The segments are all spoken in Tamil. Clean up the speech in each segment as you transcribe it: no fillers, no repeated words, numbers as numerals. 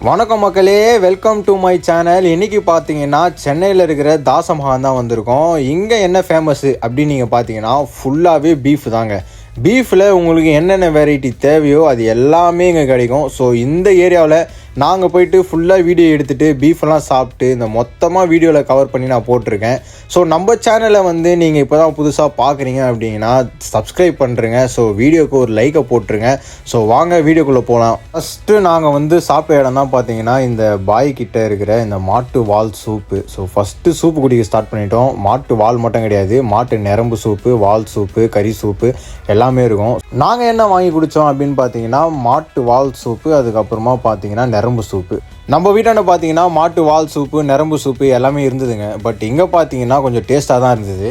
வணக்கம் மக்களே, வெல்கம் டு மை சேனல். இன்றைக்கி பார்த்தீங்கன்னா சென்னையில் இருக்கிற தாசமகான் தான் வந்திருக்கோம். இங்கே என்ன ஃபேமஸ்ஸு அப்படின்னு நீங்கள் பார்த்தீங்கன்னா ஃபுல்லாகவே பீஃப் தாங்க. பீஃபில் உங்களுக்கு என்னென்ன வெரைட்டி தேவையோ அது எல்லாமே இங்கே கிடைக்கும். ஸோ இந்த ஏரியாவில் நாங்கள் போயிட்டு ஃபுல்லாக வீடியோ எடுத்துகிட்டு பீஃபெல்லாம் சாப்பிட்டு இந்த மொத்தமாக வீடியோவில் கவர் பண்ணி நான் போட்டிருக்கேன். ஸோ நம்ம சேனலை நீங்கள் இப்போ தான் புதுசாக பார்க்குறீங்க அப்படின்னா சப்ஸ்கிரைப் பண்ணுறேங்க. ஸோ வீடியோக்கு ஒரு லைக்கை போட்டுருங்க. ஸோ வாங்க வீடியோக்குள்ளே போகலாம். ஃபஸ்ட்டு நாங்கள் சாப்பிட்ட இடம் தான் பார்த்தீங்கன்னா இந்த பாய் கிட்ட இருக்கிற இந்த மாட்டு வால் சூப்பு. ஸோ ஃபஸ்ட்டு சூப்பு குடிக்க ஸ்டார்ட் பண்ணிட்டோம். மாட்டு வால் மட்டும் கிடையாது, மாட்டு நரம்பு சூப்பு, வால் சூப்பு, கறி சூப்பு எல்லாமே இருக்கும். நாங்கள் என்ன வாங்கி குடித்தோம் அப்படின்னு பார்த்தீங்கன்னா மாட்டு வால் சூப்பு, அதுக்கப்புறமா பார்த்தீங்கன்னா நரம்பு சூப்பு. நம்ம வீட்டாண்ட பார்த்தீங்கன்னா மாட்டு வால் சூப்பு, நரம்பு சூப்பு எல்லாமே இருந்ததுங்க. பட் இங்கே பார்த்தீங்கன்னா கொஞ்சம் டேஸ்ட்டாக தான் இருந்தது.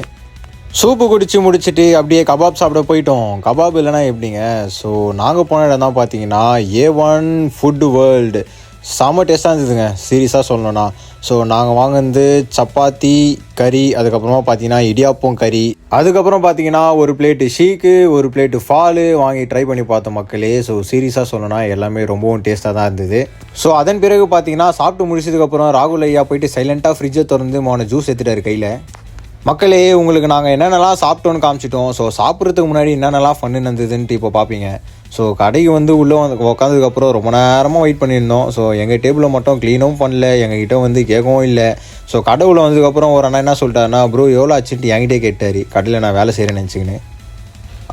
சூப்பு குடித்து முடிச்சுட்டு அப்படியே கபாப் சாப்பிட போயிட்டோம். கபாப் இல்லைனா எப்படிங்க. ஸோ நாங்கள் போன இடம் தான் பார்த்தீங்கன்னா A1 ஃபுட் வேர்ல்டு. செம்ம டேஸ்ட்டாக இருந்ததுங்க சீரியஸாக சொல்லணும்னா. ஸோ நாங்கள் வாங்கினது சப்பாத்தி கறி, அதுக்கப்புறமா பார்த்தீங்கன்னா இடியாப்பம் கறி, அதுக்கப்புறம் பார்த்தீங்கன்னா ஒரு பிளேட்டு ஷீக்கு, ஒரு பிளேட்டு ஃபாலு வாங்கி ட்ரை பண்ணி பார்த்தோம் மக்களே. ஸோ சீரியஸாக சொல்லணும்னா எல்லாமே ரொம்பவும் டேஸ்ட்டாக தான் இருந்தது. ஸோ அதன் பிறகு பார்த்தீங்கன்னா சாப்பிட்டு முடிச்சதுக்கப்புறம் ராகுல் ஐயா போயிட்டு சைலண்ட்டாக ஃப்ரிட்ஜை திறந்து ஜூஸ் எடுத்துட்டார் கையில். மக்களே, உங்களுக்கு நாங்கள் என்னென்னலாம் சாப்பிட்டோன்னு காமிச்சிட்டோம். ஸோ சாப்பிட்றதுக்கு முன்னாடி என்னென்னலாம் ஃபன்னு இருந்ததுன்ட்டு இப்போ பார்ப்பீங்க. ஸோ கடைக்கு உள்ளே உட்காந்ததுக்கப்புறம் ரொம்ப நேரமாக வெயிட் பண்ணியிருந்தோம். ஸோ எங்கள் டேபிளில் மட்டும் க்ளீனும் பண்ணல, எங்ககிட்ட கேட்கவும் இல்லை. ஸோ கடை உள்ள வந்ததுக்கப்புறம் ஒரு அண்ணா என்ன சொல்லிட்டாருன்னா, ப்ரோ எவ்வளோ ஆச்சுன்ட்டு என்கிட்டே கேட்டார். கடையில் நான் வேலை செய்கிறேன்னு நினச்சிக்கின்னு.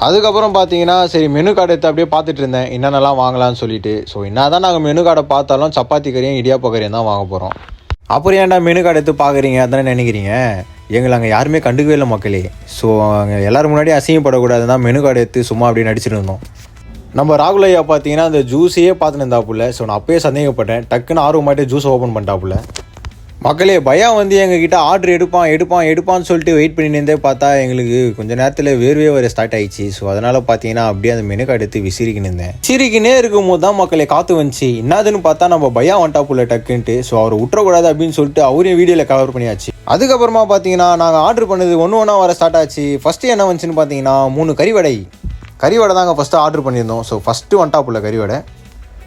அதுக்கப்புறம் பார்த்தீங்கன்னா சரி மெனு கார்டு எடுத்து அப்படியே பார்த்துட்டு இருந்தேன் என்னென்னலாம் வாங்கலாம்னு சொல்லிட்டு. ஸோ என்ன தான் நாங்கள் மெனு கார்டை பார்த்தாலும் சப்பாத்தி கறியும் இடியாப்ப கறியும் தான் வாங்க போகிறோம். அப்புறம் ஏன்டா மெனு கார்டு எடுத்து பார்க்குறீங்க அதானே நினைக்கிறீங்க. எங்களை அங்கே யாருமே கண்டுக்கவே இல்லை மக்களே. ஸோ அங்கே எல்லோரும் முன்னாடி அசிங்கப்படக்கூடாதுன்னா மெனு கார்டு எடுத்து சும்மா அப்படியே நடிச்சிட்டு இருந்தோம். நம்ம ராகுல் ஐயா பார்த்தீங்கன்னா அந்த ஜூஸையே பார்த்துன்னு இருந்தாப்புல. ஸோ நான் அப்பயே சந்தேகப்பட்டேன். டக்குன்னு ஆர்வமாயிட்டு ஜூஸை ஓப்பன் பண்ணிட்டாப்புல. மக்களே, பையா எங்ககிட்ட ஆர்டர் எடுப்பான்னு சொல்லிட்டு வெயிட் பண்ணியிருந்தே பார்த்தா எங்களுக்கு கொஞ்சம் நேரத்தில் வேர்வே வர ஸ்டார்ட் ஆயிடுச்சு. ஸோ அதனால் பார்த்தீங்கன்னா அப்படியே அந்த மெனு கார்டு எடுத்து விசிறிக்கினே இருக்கும் போது தான் மக்களே காற்று வந்துச்சு. என்னதுன்னு பார்த்தா நம்ம பையா வந்துட்டாப்புல டக்குன்ட்டு. ஸோ அவர் விட்டுறக்கூடாது அப்படின்னு சொல்லிட்டு அவரையும் வீடியோவில் கவர் பண்ணியாச்சு. அதுக்கப்புறமா பார்த்தீங்கன்னா நாங்கள் ஆர்டர் பண்ணது ஒன்று வர ஸ்டார்ட் ஆச்சு. ஃபஸ்ட்டு என்ன வந்துச்சுன்னு பார்த்தீங்கன்னா 3 கறிவடை தாங்க ஃபஸ்ட்டு ஆர்டர் பண்ணியிருந்தோம். ஸோ ஃபஸ்ட்டு வந்துட்டாப்புல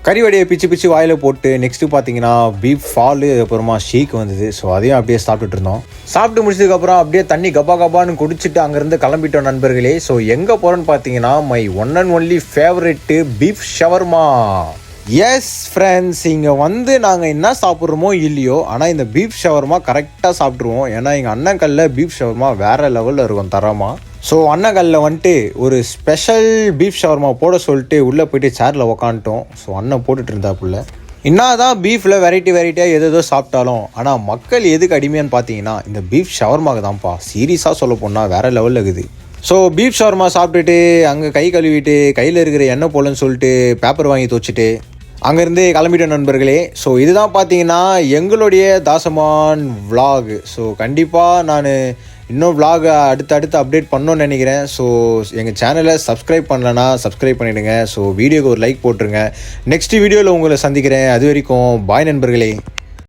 கறிவடையை பிச்சு வாயில் போட்டு நெக்ஸ்ட்டு பார்த்தீங்கன்னா பீஃப் ஃபாலு, அதுக்கப்புறமா ஷீக் வந்தது. ஸோ அதையும் அப்படியே சாப்பிட்டுட்டு இருந்தோம். சாப்பிட்டு முடிச்சதுக்கப்புறம் அப்படியே தண்ணி கப்பான்னு குடிச்சிட்டு அங்கேருந்து கிளம்பிட்டோம் நண்பர்களே. ஸோ எங்கே போகிறோன்னு பார்த்தீங்கன்னா my one and only favourite beef shawarma. S friends, இங்கே நாங்கள் என்ன சாப்பிட்றோமோ இல்லையோ, ஆனால் இந்த பீஃப் ஷவர்மா கரெக்டாக சாப்பிட்ருவோம். ஏன்னா எங்கள் அண்ணங்கல்ல பீஃப் ஷவர்மா வேறு லெவலில் இருக்கும் தரமாக. ஸோ அண்ணங்கல்ல ஒரு ஸ்பெஷல் பீஃப் ஷவர்மா போட சொல்லிட்டு உள்ளே போயிட்டு சேரில் உக்காந்துட்டோம். ஸோ அண்ணன் போட்டுட்டு இருந்தாப்புல. தான் பீஃபில் வெரைட்டியாக ஏதோ சாப்பிட்டாலும் ஆனால் மக்கள் எதுக்கு அடிமையான்னு பார்த்தீங்கன்னா இந்த பீஃப் ஷவர்மாவுக்கு தான்ப்பா. சீரியஸாக சொல்ல போனால் வேறு லெவலில் இருக்குது. ஸோ பீஃப் ஷவர்மா சாப்பிட்டுட்டு அங்கே கை கழுவிட்டு கையில் இருக்கிற எண்ணெய் போலன்னு சொல்லிட்டு பேப்பர் வாங்கி துவச்சிட்டு அங்கேருந்து கிளம்பிட்டோம் நண்பர்களே. ஸோ இதுதான் பார்த்தீங்கன்னா எங்களுடைய தாசமான் விலாக். ஸோ கண்டிப்பாக நான் இன்னும் விலாக் அடுத்து அப்டேட் பண்ணணும்னு நினைக்கிறேன். ஸோ எங்கள் சேனலை சப்ஸ்கிரைப் பண்ணலன்னா சப்ஸ்கிரைப் பண்ணிவிடுங்க. ஸோ வீடியோக்கு ஒரு லைக் போட்டுருங்க. நெக்ஸ்ட் வீடியோவில் உங்களை சந்திக்கிறேன். அது வரைக்கும் பாய் நண்பர்களே.